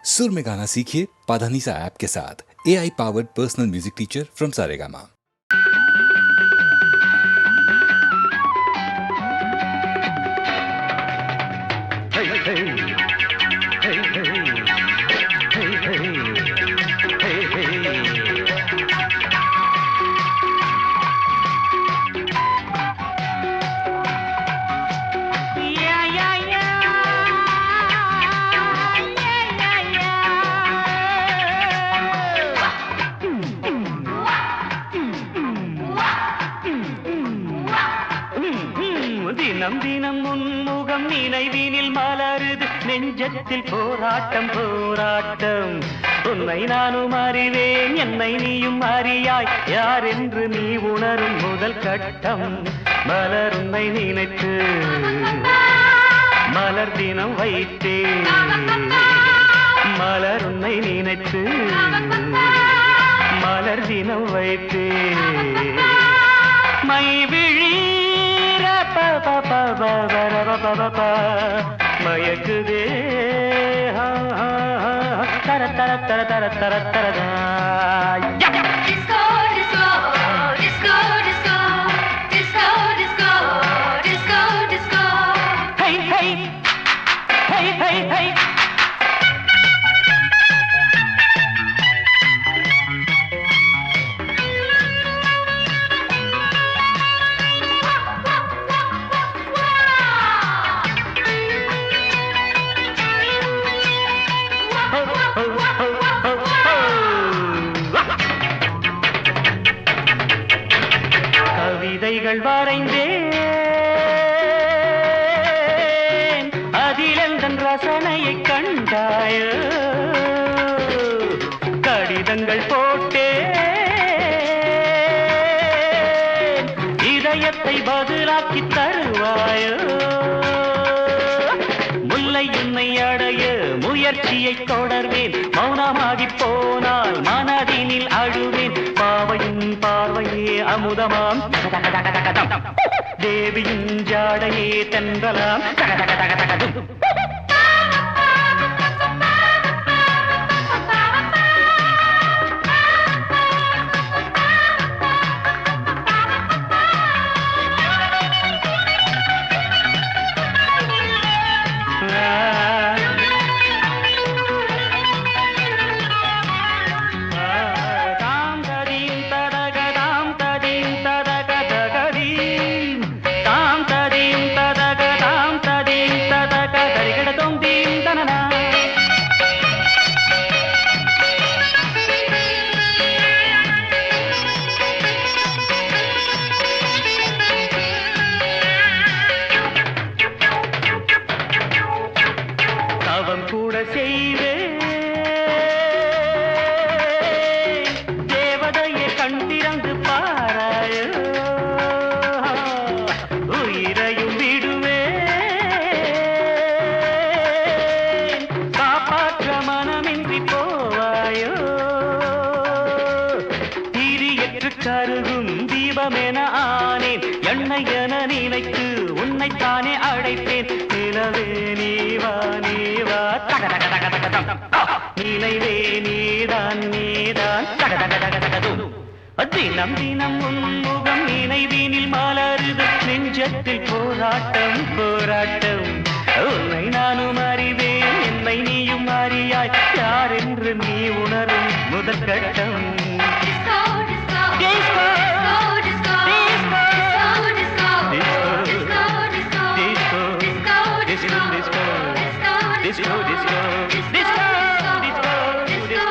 सुर में गाना सीखिए पाधानीसा ऐप के साथ। AI powered personal music teacher from Saregama. தினம் தினம் முன்முகம் நினைவினில் மலருது நெஞ்சத்தில் போராட்டம் போராட்டம். உன்னை நானும் அறிவேன் என்னை நீயும் அறியாய் யார் என்று நீ உணரும் முதல் கட்டம். மலர் உன்னை நினைத்து மலர் தினம் வைத்தேன். மலர் உன்னை நினைத்து மலர் தினம் வைத்தேன். மை விழி மயக்குதே தர தர தர தர தர தரதா. Disco, disco, disco, disco, disco, disco, disco, disco. Hey, hey, hey, hey, hey. கவிதைகள் வரைந்தேன் அதிலெந்தன் ரசனையை கண்டாயோ. கடிதங்கள் போட்டேன் இதயத்தை பதிலாக்கி தருவாயோ. முல்லை உன்னை அடைய முயற்சியை தொடர்வேன். மௌனமாகி போனால் மனதினில் அழுவேன். பாவையின் பார்வையே அமுதமாம் தேவியின் ஜாடையே தென்றலாம். கூட செய்வேன் தேவதையை கண்டிரந்து பாராயோ. உயிரையும் விடுவேன் காப்பாற்ற மனமின்றி போவாயோ. திரியற்று கருகும் தீபமென ஆனேன். எண்ணெய் என நினைத்து உன்னைத்தானே அழைப்பேன். நிலவே நீவா நீவா நினைவே நீதான் நீதான். தினம் தினம் உன்முகம் நினைவினில் மலருது நெஞ்சத்தில் போராட்டம் போராட்டம். உன்னை நானும் அறிவேன் என்னை நீயும் அறியாய் யார் என்று நீ உணரும் முதல் கட்டம். Disco, disco, Disco, disco, disco, disco, disco, disco, disco, disco, disco, disco, disco, disco, disco, disco.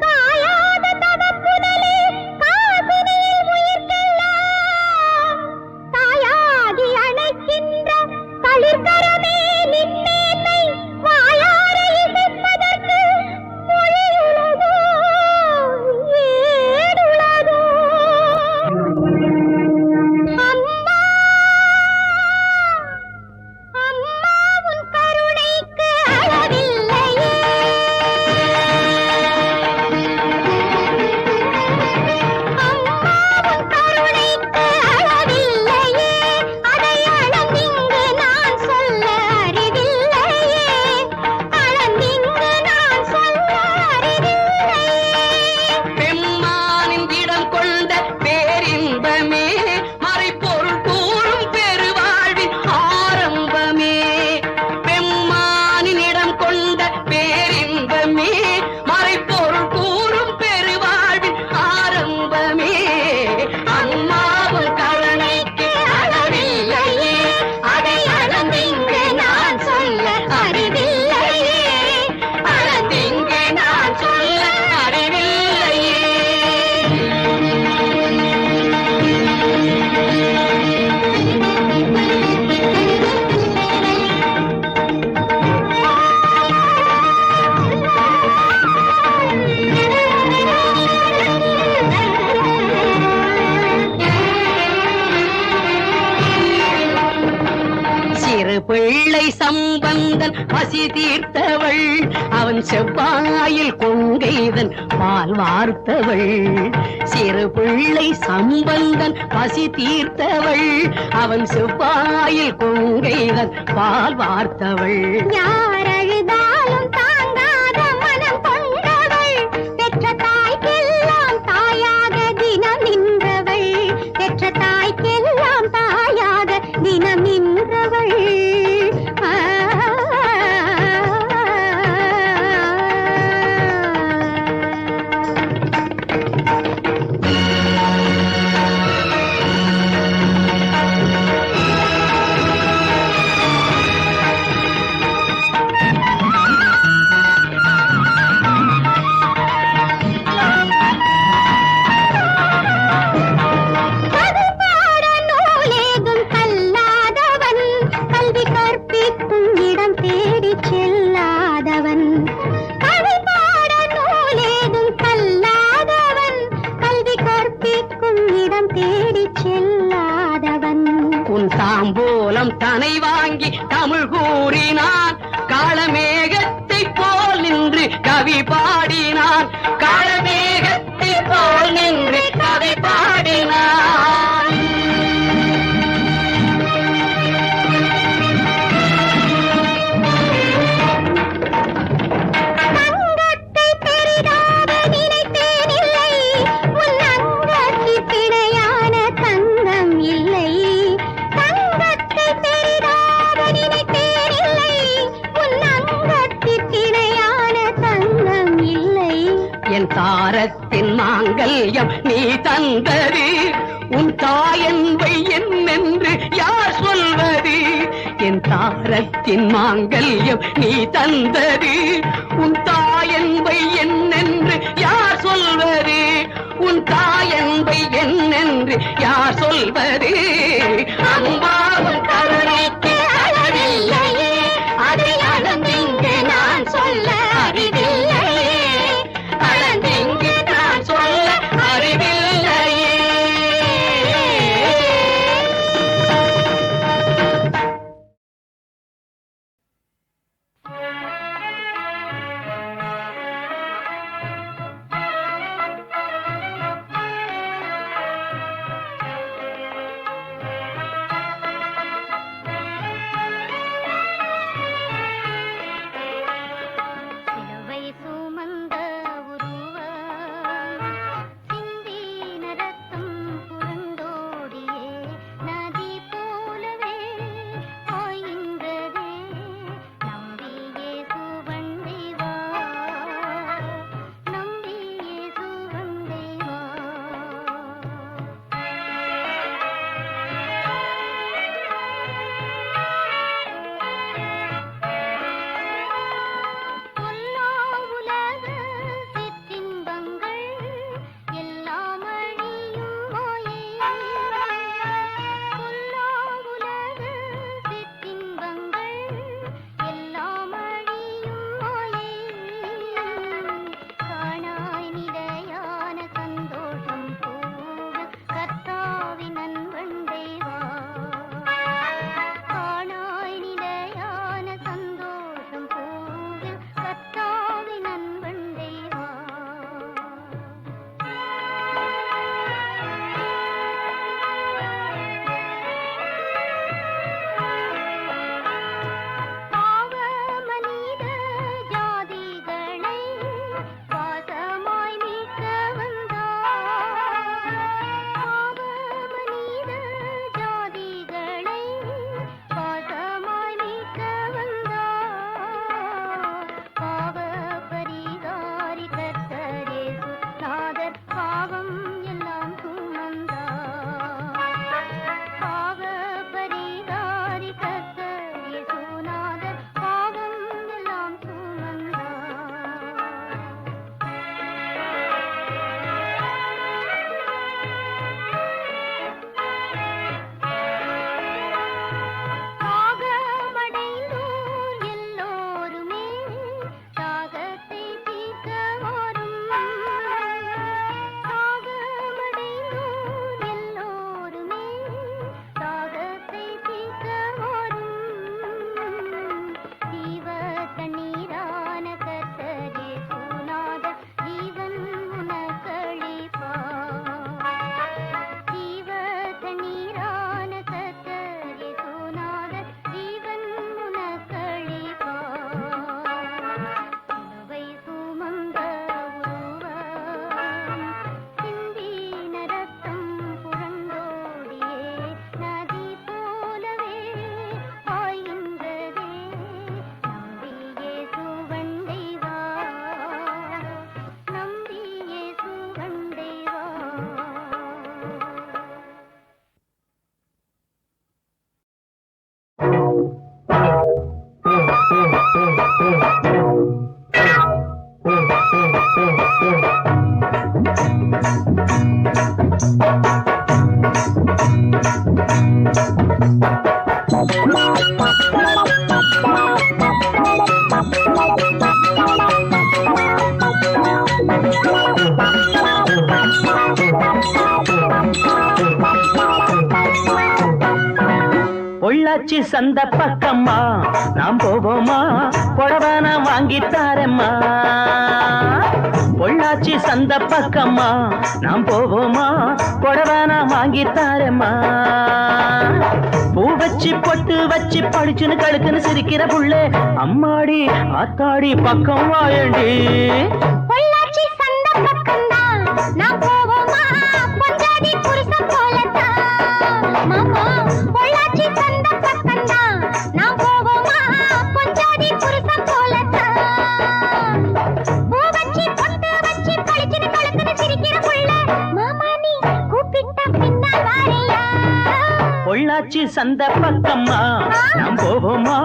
காயாத தவப்புதலே காசினியில் பிள்ளை சம்பந்தன் பசி தீர்த்தவள், அவன் செவ்வாயில் கொங்கைதன் பால் வார்த்தவள். சிறு பிள்ளை சம்பந்தன் பசி தீர்த்தவள், அவன் செவ்வாயில் கொங்கைதன் பால் வார்த்தவள். யார் அழுதாலும் தாங்காத மனம் கொண்டவள், பெற்ற தாய்க்கெல்லாம் தாயாக தினம் நின்றவள், பெற்ற தாய்க்கெல்லாம் தாயாக தினம் நின்றவள். தாம்பூலம் தனை வாங்கி தமிழ் கூறினான், காளமேகத்தை போல் நின்று கவி பாடினான், காளமேகத்தை போல் நின்று கவி பாடினான். தங்கத்தை பெரிதாக நினைத்தேனில்லை, உன் அங்கத்தில் பிணையான தங்கம் இல்லை. தங்கத்தை பெரிதாக நினைத்தேனில்லை, உன் அங்கத்தில் பிணையான தங்கம் இல்லை. என் தாரத்தின் மாங்கல்யம் நீ தந்தது, உன் தாயன்பை என்னென்று யார் சொல்வது? என் தாரத்தின் மாங்கல்யம் நீ தந்தது, உன் தாயன்பை என்னென்று யார் சொல்வது? உன் தாயன்பை என்னென்று யார் சொல்வது? அம்மாவும் கருணைக்கு அளவில்லையே, அதை அளந்திங்கு நான் சொல்ல அறிவில்லையே, அளந்திங்கு நான் சொல்ல அறிவில்லையே. பொள்ளாச்சி சந்த பக்கம்மா நாம் போவோமா புடவன வாங்கித்தாரம்மா பொள்ளாச்சி சந்த பக்கம்மா நாம் போவோமா புடவன வாங்கித்தாரம்மா பூ வச்சு பொட்டு வச்சு படிச்சுன்னு கழுத்துன்னு சிரிக்கிற புள்ளே அம்மாடி ஆத்தாடி பக்கம் வாயண்டி பொள்ளாச்சி சந்த பக்கம்தான் நான் போவோமா பொஞ்சாதி புருஷன் போலத்தான் மாமா பொள்ளாச்சி சந்த பக்கம்தான் நான் போவோமா பொஞ்சாதி புருஷன் போலத்தான் பூ வச்சு பொட்டு வச்சு பளிச்சுன்னு கழுத்துன்னு சிரிக்கிற புள்ள மாமா நீ கூப்பிட்டா பின்னால் வாரியா பொள்ளாச்சி சந்த பக்கம்மா நாம் போவோமா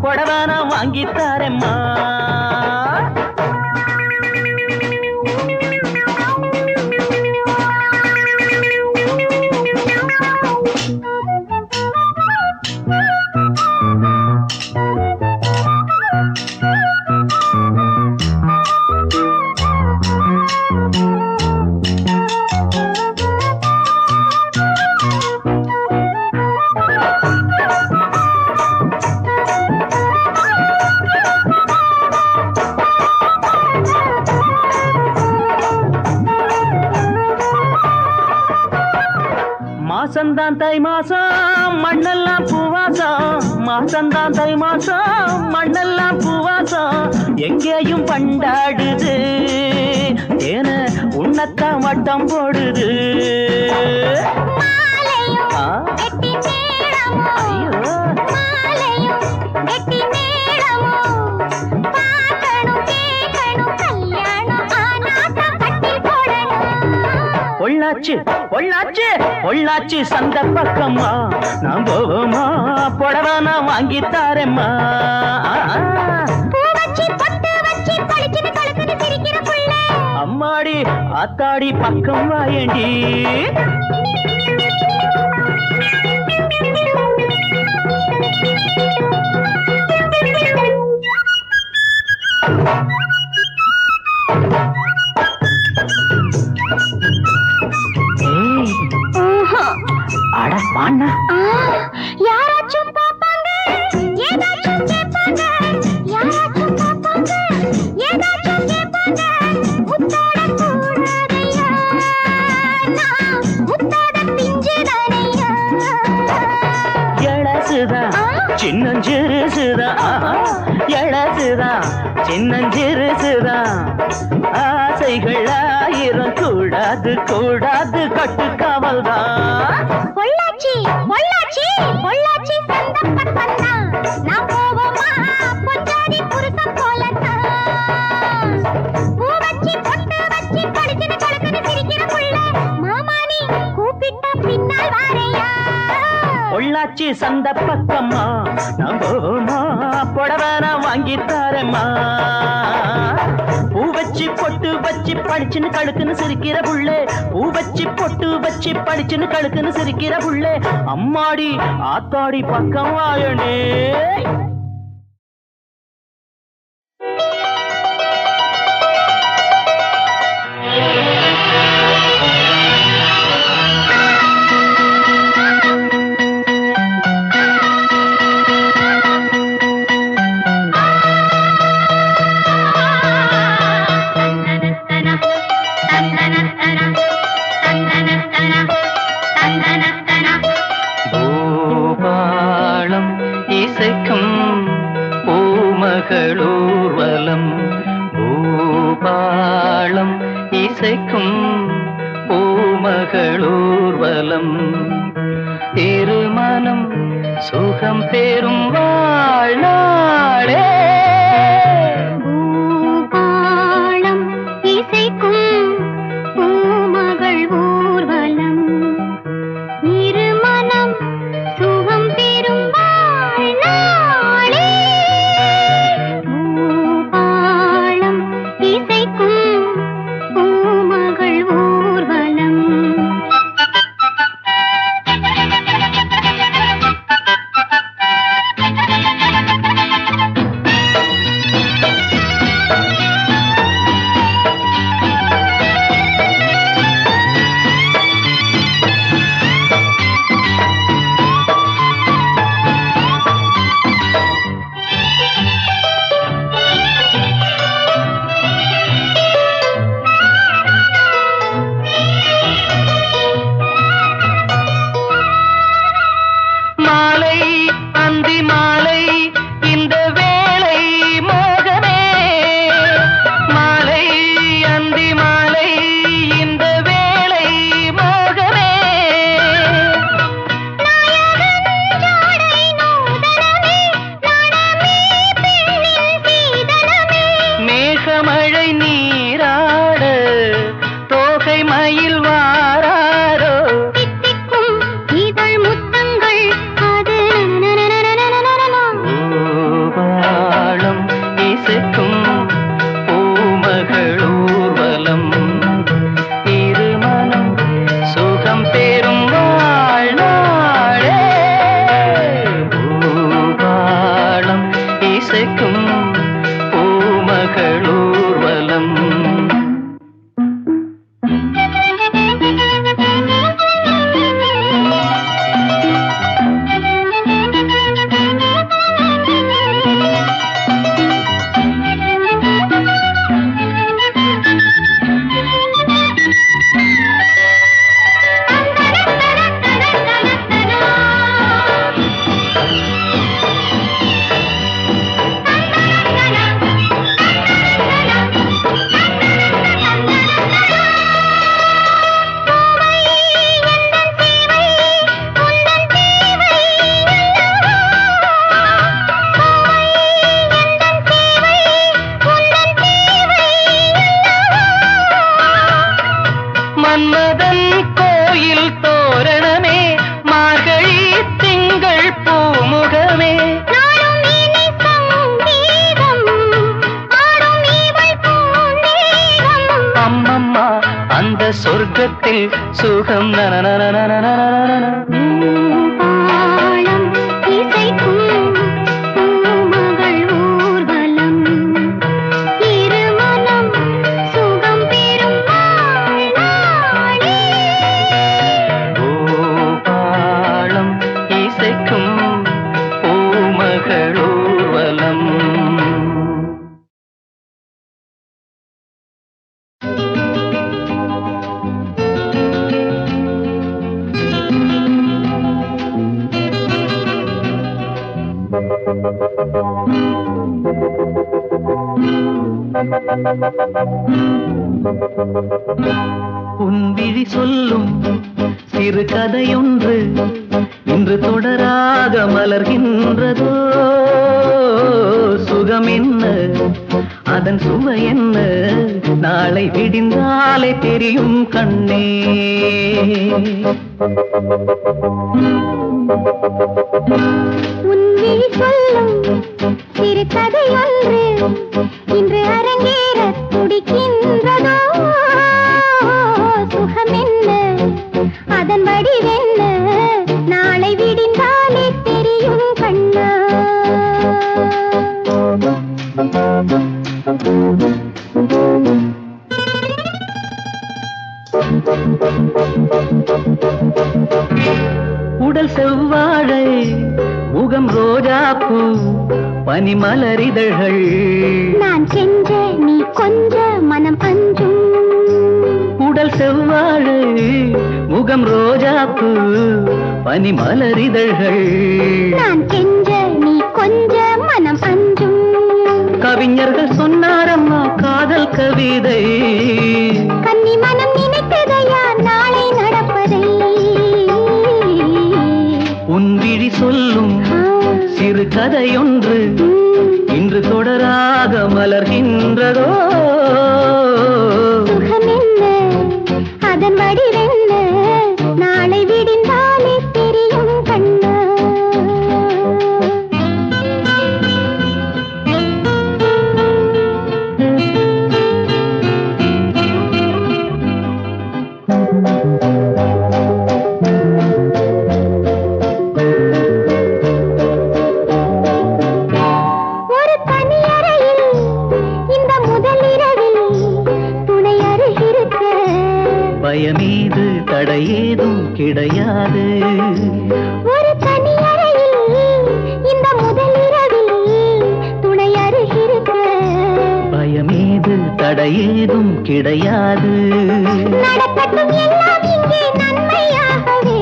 புடவன வாங்கித்தாரம்மா மாசந்தான் தை மாசம் மண்ணெல்லாம் பூவாசம் மாசந்தான் தை மாசம் மண்ணெல்லாம் பூவாசம் எங்கேயும் பண்டாடுது ஏன உன்னத்தான் வட்டம் போடுது ஐயோ பொள்ளாச்சி பொள்ளாச்சி பொள்ளாச்சி சந்த பக்கம்மா நான் போவோமா புடவன வாங்கித்தாரம்மா அம்மாடி ஆத்தாடி பக்கம் வாயண்டி அட பாண்ணா யாராச்சும் பாப்பாங்க ஏதாச்சும் கேட்பாங்க யாராச்சும் பாப்பாங்க ஏதாச்சும் கேட்பாங்க முத்தாட கூடாதையா நான் முத்தாட பிஞ்சுதானையா எழசுதா சின்னஞ்சிறுசுதா எழசுதா சின்னஞ்சிறுசுதா ஆசைகள் ஆயிரம் கூடாது கூடாது கட்டு காவல்தான் பொள்ளாச்சி பொள்ளாச்சி பொள்ளாச்சி சந்த பக்கம்தான் நான் போவோமா பொஞ்சாதி புருஷன் போலத்தான் பூ வச்சு பொட்டு வச்சு படிச்சுன்னு கழுத்துன்னு சிரிக்கிற புள்ள மாமா நீ கூப்பிட்டா பின்னால் வாரையா பொள்ளாச்சி சந்த பக்கம்மா நான் போவோமா புடவன வாங்கித்தாரம்மா பூ வச்சு பொட்டு வச்சு படிச்சுன்னு கழுத்துன்னு சிரிக்கிற புள்ளே பூ வச்சு பொட்டு வச்சு படிச்சுன்னு கழுத்துன்னு சிரிக்கிற புள்ளே அம்மாடி ஆத்தாடி பக்கம் வாயனே பூபாளம் இசைக்கும் பூமகளூர்வலம் பூபாளம் இசைக்கும் பூமகளூர்வலம் திருமணம் சுகம் பெறும் வாழ்நாளே பூபாளம் இசைக்கும் பூமகள் ஊர்வலம் இருமனம் சுகம் பெறும் வாழ்நாளே பூபாளம் இசைக்கும் பூமகள் ஊர்வலம் மன்மதன் கோயில் தோரணமே மார்கழி திங்கள் பூமுகமே நாளும் இனி சங்கீதம் ஆடும் இவள் பூந்தேகம். அம்மம்மா அந்த சொர்க்கத்தில் சுகம் தாளம் இசைக்கும் பூமகள் ஊர்வலம். இருமனம் சுகம் பெறும் நாளே. பூபாளம் இசைக்கும் பூமகளூர்வலம். உன்விழி சொல்லும் சிறு கதையொன்று இன்று தொடராக மலர்கின்றதோ சுகம் என்ன அதன் சுவை என்ன நாளை விடிந்தாலே தெரியும் கண்ணே. உன்விழி சொல்லும் சிறு கதையொன்று இன்று அரங்கேற துடிக்கின்றதோ சுகம் என்ன அதன் வடிவென்ன நாளை விடிந்தாலே தெரியும் கண்ணா. உடல் செவ்வாழை முகம் ரோஜாப்பூ பனிமலரிதழ்கள் நான் செஞ்ச நீ கொஞ்ச மனம் அஞ்சும். உடல் செவ்வாழை முகம் ரோஜாப்பூ பனிமலரிதழ்கள் நான் செஞ்ச நீ கொஞ்ச மனம் அஞ்சும். கவிஞர்கள் சொன்னாரம்மா காதல் கவிதை கன்னி மனம் நினைத்ததையா நாளை நடப்பதை. உன் விழி சொல்லும் சிறு கதையொன்று இன்று தொடராக மலர்கின்றதோ சுகம் என்ன அதன் வடிவென்ன நாளை விடிந்தாலே தெரியும் கண்ணா. ஒரு தனியறையில் இந்த முதலிரவில் துணை அருகிருக்க பயமீது தடையேதும் கிடையாது. ஒரு தனியறையில் இந்த முதலிரவில் துணை அருகிருக்க பயமீது தடையேதும் கிடையாது. நடக்கட்டும் எல்லாம் இங்கே நன்மையாகவே.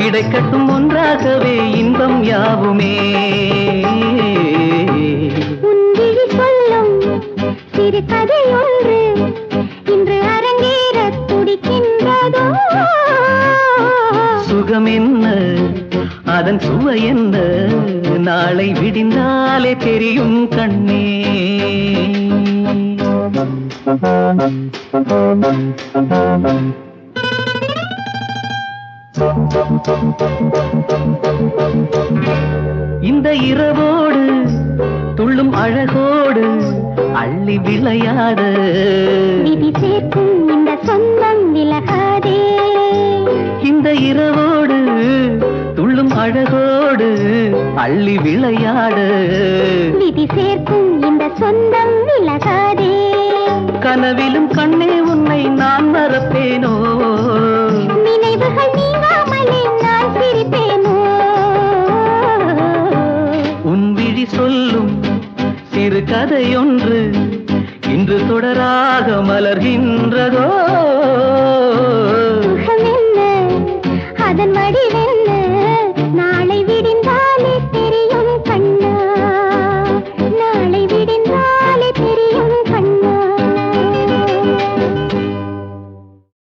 கிடைக்கட்டும் ஒன்றாகவே இன்பம் யாவுமே. உன் விழி சொல்லும் சிறு கதை ஒன்று இன்று அரங்கேற துடிக்கின்றதோ சுகம் என்ன அதன் சுவை என்ன நாளை விடிந்தாலே தெரியும் கண்ணே. இந்த இரவோடு துள்ளும் அழகோடு அள்ளி விளையாட விதி சேர்க்கும் இந்த சொந்தம் விலகாதே. இந்த இரவோடு துள்ளும் அழகோடு அள்ளி விளையாட விதி சேர்க்கும் இந்த சொந்தம் விலகாதே. கனவிலும் கண்ணே உன்னை நான் மறப்பேனோ நினைவுகள் நீங்காமலே நான் சிரிப்பேனோ. உன் விழி சொல்லும் சிறு கதையொன்று இன்று தொடராக மலர்கின்றதோ